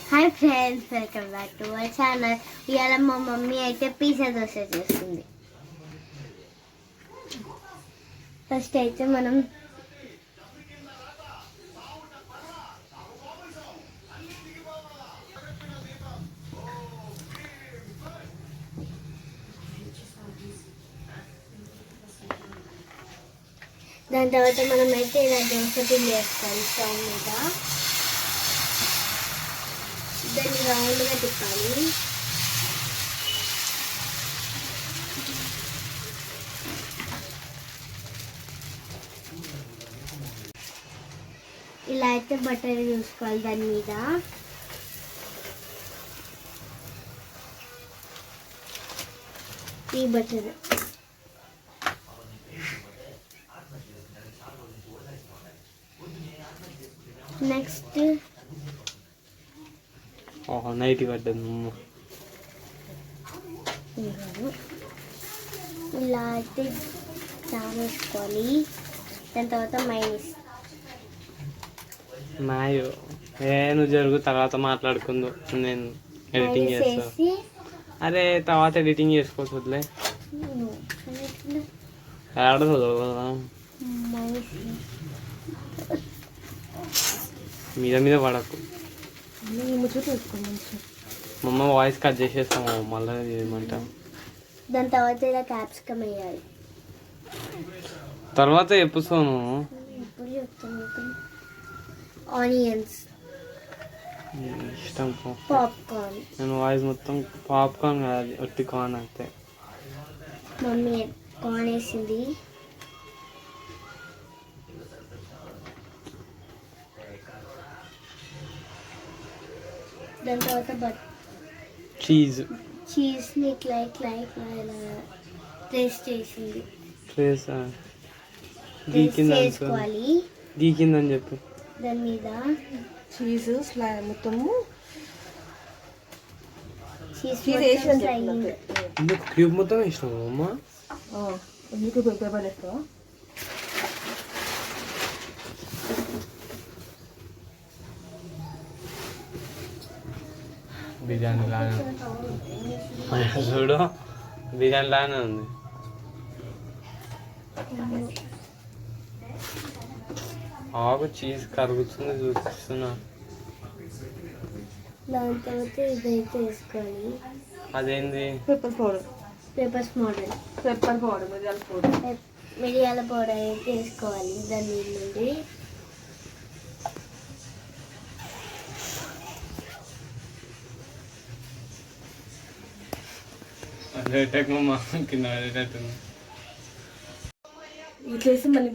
Hi friends, welcome back to our channel. ఇవాళ మా mummy అయితే పిజ్జా దోశ చేస్తుంది. ఫస్ట్ అయితే మనం దాని తర్వాత మనం అయితే ఇలా దోశ పిండి వేస్తాం స్టవ్ మీద. దాన్ని రౌండ్గా తిప్పాలి. ఇలా అయితే బటర్ చూసుకోవాలి దాని మీద. ఈ బటర్ నెక్స్ట్ నైట్ పడ్డది. ఇలా అయితే జామ్ వేసుకోవాలి. దాని తర్వాత మైనస్ మాయో నువ్వు జరుగు, తర్వాత మాట్లాడుకుందు. నేను ఎడిటింగ్ చేస్తా. అరే తర్వాత ఎడిటింగ్ చేసుకోవచ్చు. వదిలే ఆడదు మీద మీద పడకు. మమ్మ వాయిస్ కట్ చేసేస్తాము మళ్ళీ ఏమంటా. దాని తర్వాత ఇలా క్యాప్సికమ్ వేయాలి. తర్వాత చెప్పుతాను. ఇప్పుడు చెప్తాను. ఆనియన్స్, ఇష్టం. పాప్కార్న్. నేను వాయిస్ మొత్తం పాప్కార్న్ కాదు, ఒట్టి కార్న్ అయితే. మమ్మీ కార్న్ వేసింది. దాని తర్వాత చీజ్ని ఇట్లా ఇలా టేస్ట్ చేసింది. వేసుకోవాలి. గీకిందని చెప్పు. దాని మీద చీజ్ మొత్తము క్యూబ్ మొత్తం వేసినావు అమ్మ. ఎందుకు పేపర్ వేస్తావా? బిర్యానీ లాగా చూడు, బిర్యానీ లాగానే ఉంది. ఆకు చీజ్ కరుగుతుంది చూపిస్తున్నా. దాని తర్వాత ఇదైతే వేసుకోవాలి. అదేంది? Pepper powder. పెప్పర్ పౌడర్, మిరియాల పౌడర్ అయితే వేసుకోవాలి. దాని నుండి కింద ఇట్లేసి మళ్ళీ